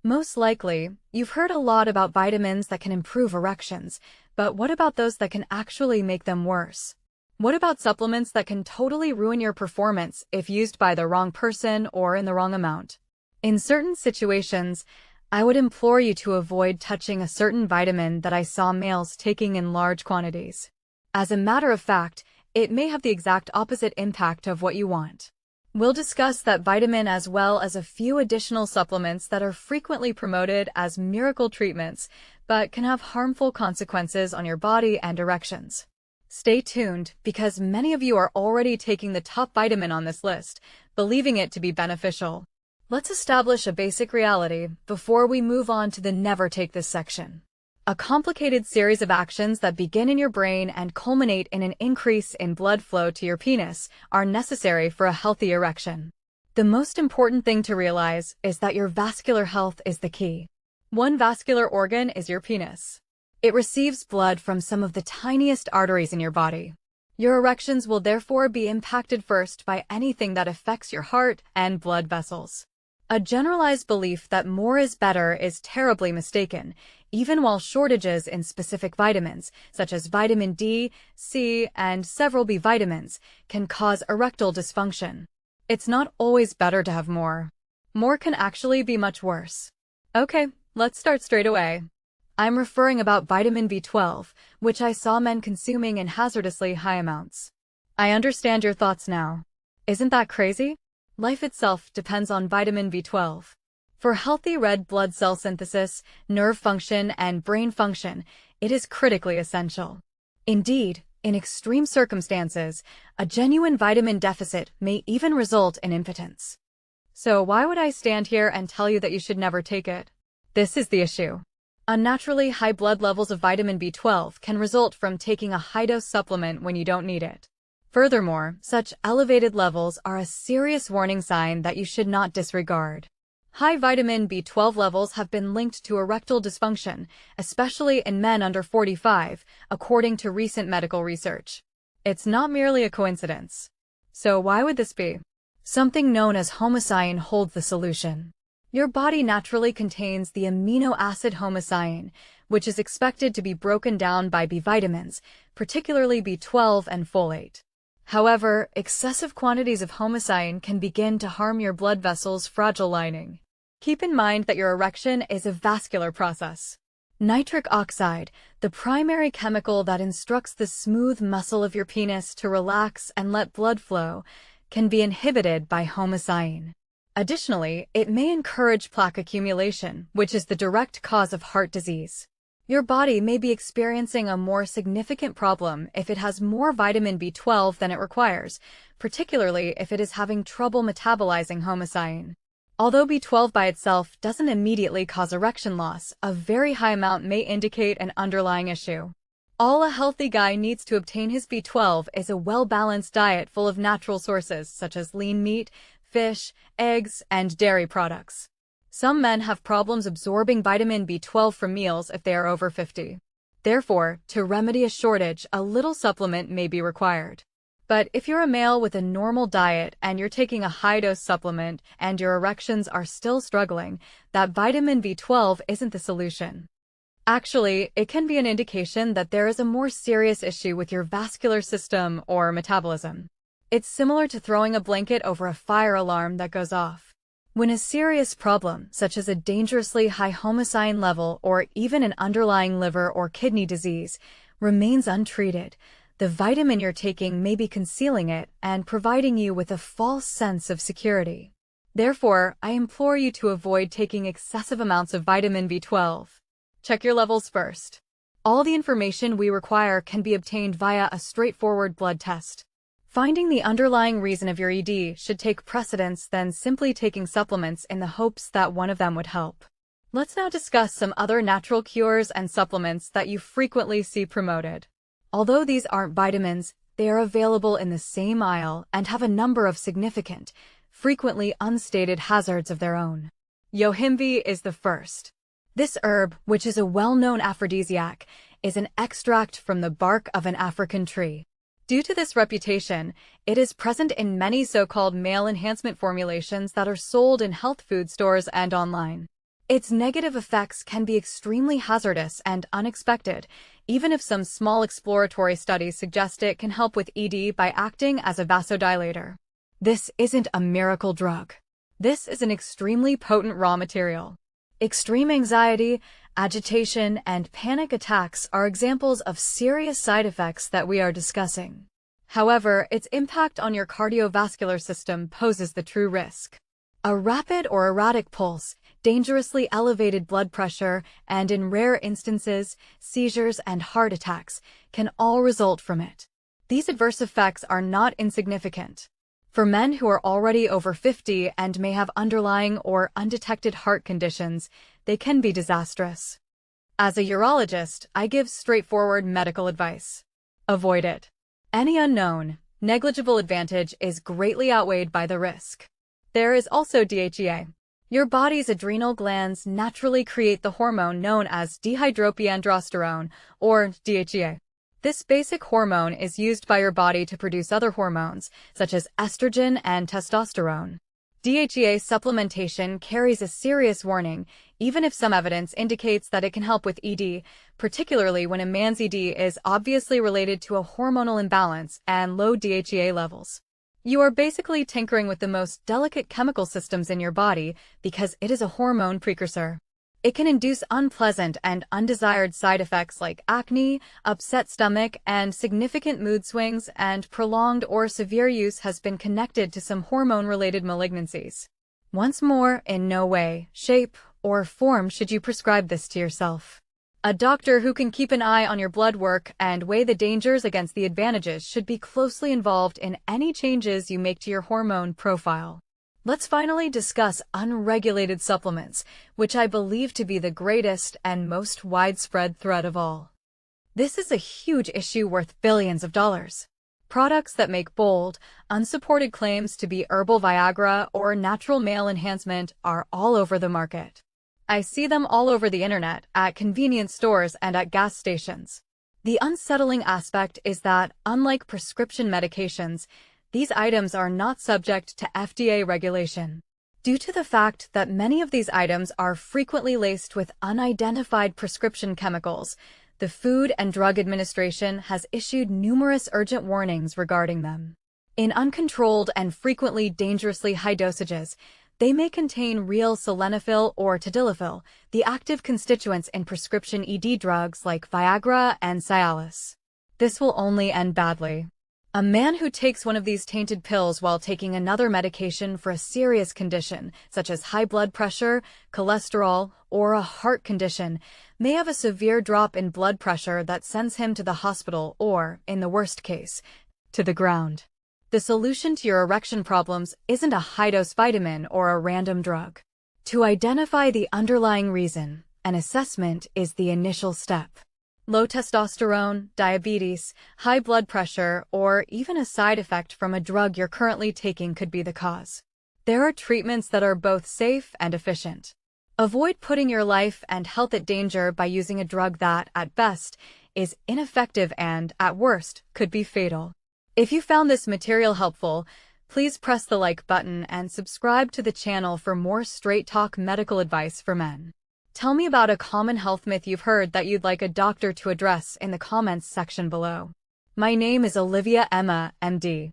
Most likely, you've heard a lot about vitamins that can improve erections, but what about those that can actually make them worse? What about supplements that can totally ruin your performance if used by the wrong person or in the wrong amount? In certain situations, I would implore you to avoid touching a certain vitamin that I saw males taking in large quantities. As a matter of fact, it may have the exact opposite impact of what you want. We'll discuss that vitamin as well as a few additional supplements that are frequently promoted as miracle treatments, but can have harmful consequences on your body and erections. Stay tuned, because many of you are already taking the top vitamin on this list, believing it to be beneficial. Let's establish a basic reality before we move on to the never take this section. A complicated series of actions that begin in your brain and culminate in an increase in blood flow to your penis are necessary for a healthy erection. The most important thing to realize is that your vascular health is the key. One vascular organ is your penis. It receives blood from some of the tiniest arteries in your body. Your erections will therefore be impacted first by anything that affects your heart and blood vessels. A generalized belief that more is better is terribly mistaken, even while shortages in specific vitamins, such as vitamin D, C, and several B vitamins, can cause erectile dysfunction. It's not always better to have more. More can actually be much worse. Okay, let's start straight away. I'm referring about vitamin B12, which I saw men consuming in hazardously high amounts. I understand your thoughts now. Isn't that crazy? Life itself depends on vitamin B12. For healthy red blood cell synthesis, nerve function, and brain function, it is critically essential. Indeed, in extreme circumstances, a genuine vitamin deficit may even result in impotence. So why would I stand here and tell you that you should never take it? This is the issue. Unnaturally high blood levels of vitamin B12 can result from taking a high-dose supplement when you don't need it. Furthermore, such elevated levels are a serious warning sign that you should not disregard. High vitamin B12 levels have been linked to erectile dysfunction, especially in men under 45, according to recent medical research. It's not merely a coincidence. So why would this be? Something known as homocyan holds the solution. Your body naturally contains the amino acid homocyan, which is expected to be broken down by B vitamins, particularly B12 and folate. However, excessive quantities of homocyan can begin to harm your blood vessels' fragile lining. Keep in mind that your erection is a vascular process. Nitric oxide, the primary chemical that instructs the smooth muscle of your penis to relax and let blood flow, can be inhibited by homocyan. Additionally, it may encourage plaque accumulation, which is the direct cause of heart disease. Your body may be experiencing a more significant problem if it has more vitamin B12 than it requires, particularly if it is having trouble metabolizing homocyan. Although B12 by itself doesn't immediately cause erection loss, a very high amount may indicate an underlying issue. All a healthy guy needs to obtain his B12 is a well-balanced diet full of natural sources such as lean meat, fish, eggs, and dairy products. Some men have problems absorbing vitamin B12 from meals if they are over 50. Therefore, to remedy a shortage, a little supplement may be required. But if you're a male with a normal diet and you're taking a high-dose supplement and your erections are still struggling, that vitamin B12 isn't the solution. Actually, it can be an indication that there is a more serious issue with your vascular system or metabolism. It's similar to throwing a blanket over a fire alarm that goes off. When a serious problem, such as a dangerously high homocyan level or even an underlying liver or kidney disease, remains untreated, the vitamin you're taking may be concealing it and providing you with a false sense of security. Therefore, I implore you to avoid taking excessive amounts of vitamin B12. Check your levels first. All the information we require can be obtained via a straightforward blood test. Finding the underlying reason of your ED should take precedence than simply taking supplements in the hopes that one of them would help. Let's now discuss some other natural cures and supplements that you frequently see promoted. Although these aren't vitamins, they are available in the same aisle and have a number of significant, frequently unstated hazards of their own. Yohimbe is the first. This herb, which is a well-known aphrodisiac, is an extract from the bark of an African tree. Due to this reputation, it is present in many so-called male enhancement formulations that are sold in health food stores and online. Its negative effects can be extremely hazardous and unexpected, even if some small exploratory studies suggest it can help with ED by acting as a vasodilator. This isn't a miracle drug. This is an extremely potent raw material. Extreme anxiety, agitation, and panic attacks are examples of serious side effects that we are discussing. However, its impact on your cardiovascular system poses the true risk. A rapid or erratic pulse, dangerously elevated blood pressure, and in rare instances, seizures and heart attacks can all result from it. These adverse effects are not insignificant. For men who are already over 50 and may have underlying or undetected heart conditions, they can be disastrous. As a urologist, I give straightforward medical advice. Avoid it. Any unknown, negligible advantage is greatly outweighed by the risk. There is also DHEA. Your body's adrenal glands naturally create the hormone known as dihydroepiandrosterone, or DHEA. This basic hormone is used by your body to produce other hormones, such as estrogen and testosterone. DHEA supplementation carries a serious warning, even if some evidence indicates that it can help with ED, particularly when a man's ED is obviously related to a hormonal imbalance and low DHEA levels. You are basically tinkering with the most delicate chemical systems in your body because it is a hormone precursor. It can induce unpleasant and undesired side effects like acne, upset stomach, and significant mood swings, and prolonged or severe use has been connected to some hormone-related malignancies. Once more, in no way, shape, or form should you prescribe this to yourself. A doctor who can keep an eye on your blood work and weigh the dangers against the advantages should be closely involved in any changes you make to your hormone profile. Let's finally discuss unregulated supplements, which I believe to be the greatest and most widespread threat of all. This is a huge issue worth billions of dollars. Products that make bold, unsupported claims to be herbal Viagra or natural male enhancement are all over the market. I see them all over the internet, at convenience stores and at gas stations. The unsettling aspect is that, unlike prescription medications, these items are not subject to FDA regulation. Due to the fact that many of these items are frequently laced with unidentified prescription chemicals, the Food and Drug Administration has issued numerous urgent warnings regarding them. In uncontrolled and frequently dangerously high dosages, they may contain real sildenafil or tadalafil, the active constituents in prescription ED drugs like Viagra and Cialis. This will only end badly. A man who takes one of these tainted pills while taking another medication for a serious condition, such as high blood pressure, cholesterol, or a heart condition, may have a severe drop in blood pressure that sends him to the hospital or, in the worst case, to the ground. The solution to your erection problems isn't a high-dose vitamin or a random drug. To identify the underlying reason, an assessment is the initial step. Low testosterone, diabetes, high blood pressure, or even a side effect from a drug you're currently taking could be the cause. There are treatments that are both safe and efficient. Avoid putting your life and health at danger by using a drug that, at best, is ineffective and, at worst, could be fatal. If you found this material helpful, please press the like button and subscribe to the channel for more straight-talk medical advice for men. Tell me about a common health myth you've heard that you'd like a doctor to address in the comments section below. My name is Olivia Emma, MD.